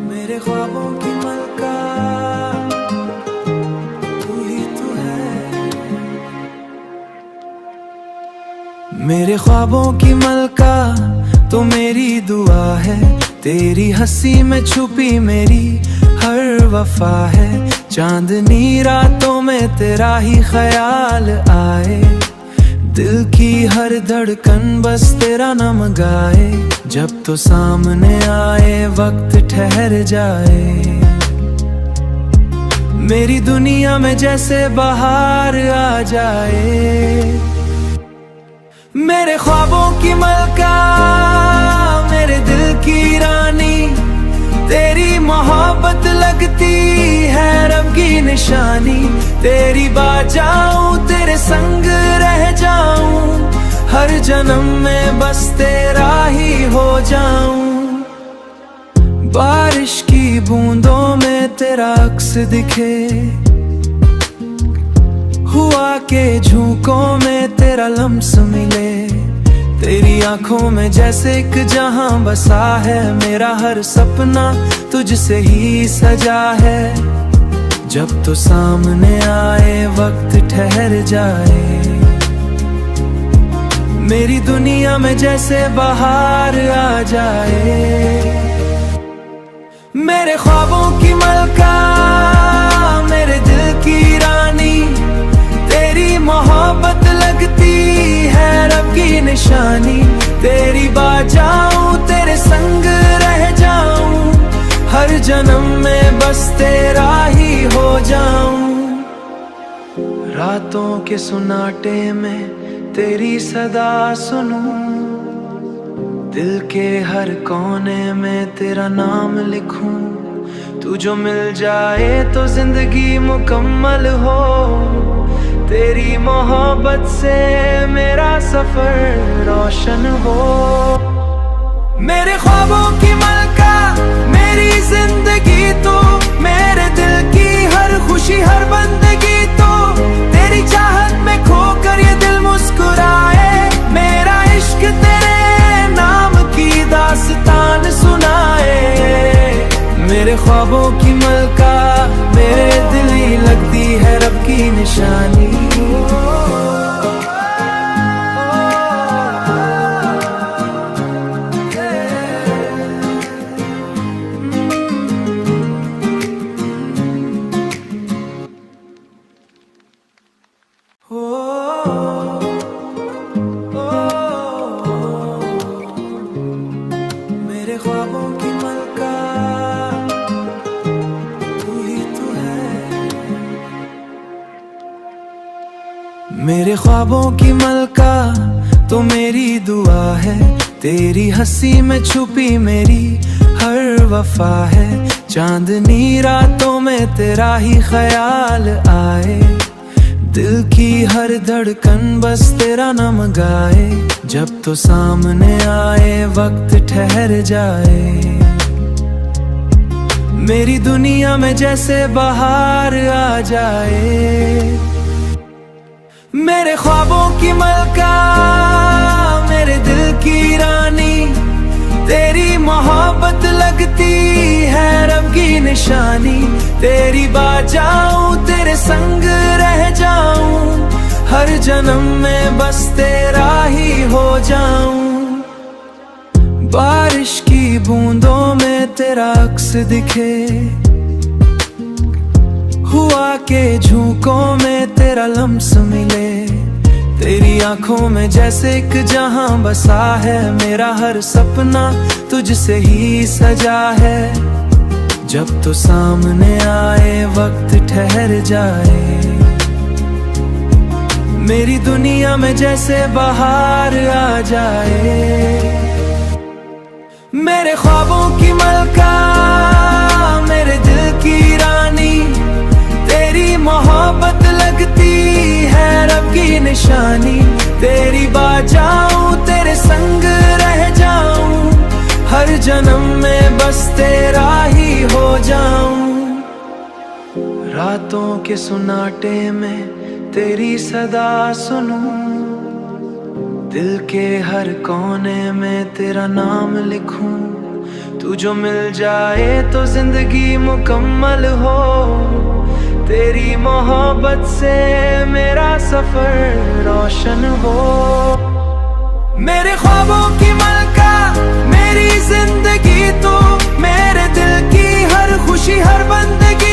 मेरे ख्वाबों की मलका तू ही तू है। मेरे ख्वाबों की मलका तो मेरी दुआ है, तेरी हंसी में छुपी मेरी हर वफा है। चांदनी रातों में तेरा ही ख्याल आए, दिल की हर धड़कन बस तेरा नाम गाए। जब तो सामने आए वक्त ठहर जाए, मेरी दुनिया में जैसे बाहर आ जाए। मेरे ख्वाबों की मलका, मेरे दिल की रानी, तेरी मोहब्बत लगती है रब की निशानी। तेरी बात जाऊं, तेरे संग रह जाऊं, हर जन्म में बस तेरा ही हो जाऊं। बारिश की बूंदों में तेरा अक्स दिखे, हुआ के झोंकों में तेरा लम्स मिले। तेरी आंखों में जैसे एक जहां बसा है, मेरा हर सपना तुझसे ही सजा है। जब तो सामने आए वक्त ठहर जाए, मेरी दुनिया में जैसे बाहर आ जाए। मेरे ख्वाबों की मलका, मेरे दिल की रानी, तेरी मोहब्बत लगती है रब की निशानी। तेरी बात जाऊं, तेरे संग रह जाऊं, हर जन्म में बस तेरा ही हो जाऊं। रातों के सुनाटे में तेरी सदा सुनूं, दिल के हर कोने में तेरा नाम लिखूं। तू जो मिल जाए तो जिंदगी मुकम्मल हो, तेरी मोहब्बत से मेरा सफर रोशन हो। मेरे ख्वाबों की मलका, मेरी जिंदगी तो, मेरे दिल की हर खुशी हर बंदगी तो, तेरी चाहत में खोकर ये दिल मुस्कुराए। मेरा इश्क तेरे नाम की दास्तान सुनाए। मेरे ख्वाबों की मलका, मेरे दिल ही लगती है रब की निशानी। मेरे ख्वाबों की मलका तू ही तू है। मेरे ख्वाबों की मलका तो मेरी दुआ है, तेरी हंसी में छुपी मेरी हर वफा है। चांदनी रातों में तेरा ही ख्याल आए, दिल की हर धड़कन बस तेरा नाम गाए। जब तो सामने आए वक्त ठहर जाए, मेरी दुनिया में जैसे बाहर आ जाए। मेरे ख्वाबों की मलका, मेरे दिल की रानी, तेरी मोहब्बत लगती है रब की निशानी। तेरी बात जाऊं, तेरे संग रह जाऊं, हर जन्म में बस तेरा ही हो जाऊं। बारिश की बूंदों में तेरा अक्स दिखे, हुआ के झोंकों में तेरा लम्स मिले। तेरी आंखों में जैसे एक जहां बसा है, मेरा हर सपना तुझसे ही सजा है। जब तो सामने आए वक्त ठहर जाए, मेरी दुनिया में जैसे बाहर आ जाए। मेरे ख्वाबों की मलका, मेरे दिल की रानी, तेरी मोहब्बत लगती है रब की निशानी। तेरी बात जाऊं, तेरे संग रह जाऊं, हर जन्म में बस तेरा ही हो जाऊं। रातों के सुनाटे में तेरी सदा सुनूं, दिल के हर कोने में तेरा नाम लिखूं। तू जो मिल जाए तो जिंदगी मुकम्मल हो। तेरी मोहब्बत से मेरा सफर रोशन हो। मेरे ख्वाबों की मलका मेरी जिंदगी तू, मेरे दिल की हर खुशी हर बंदगी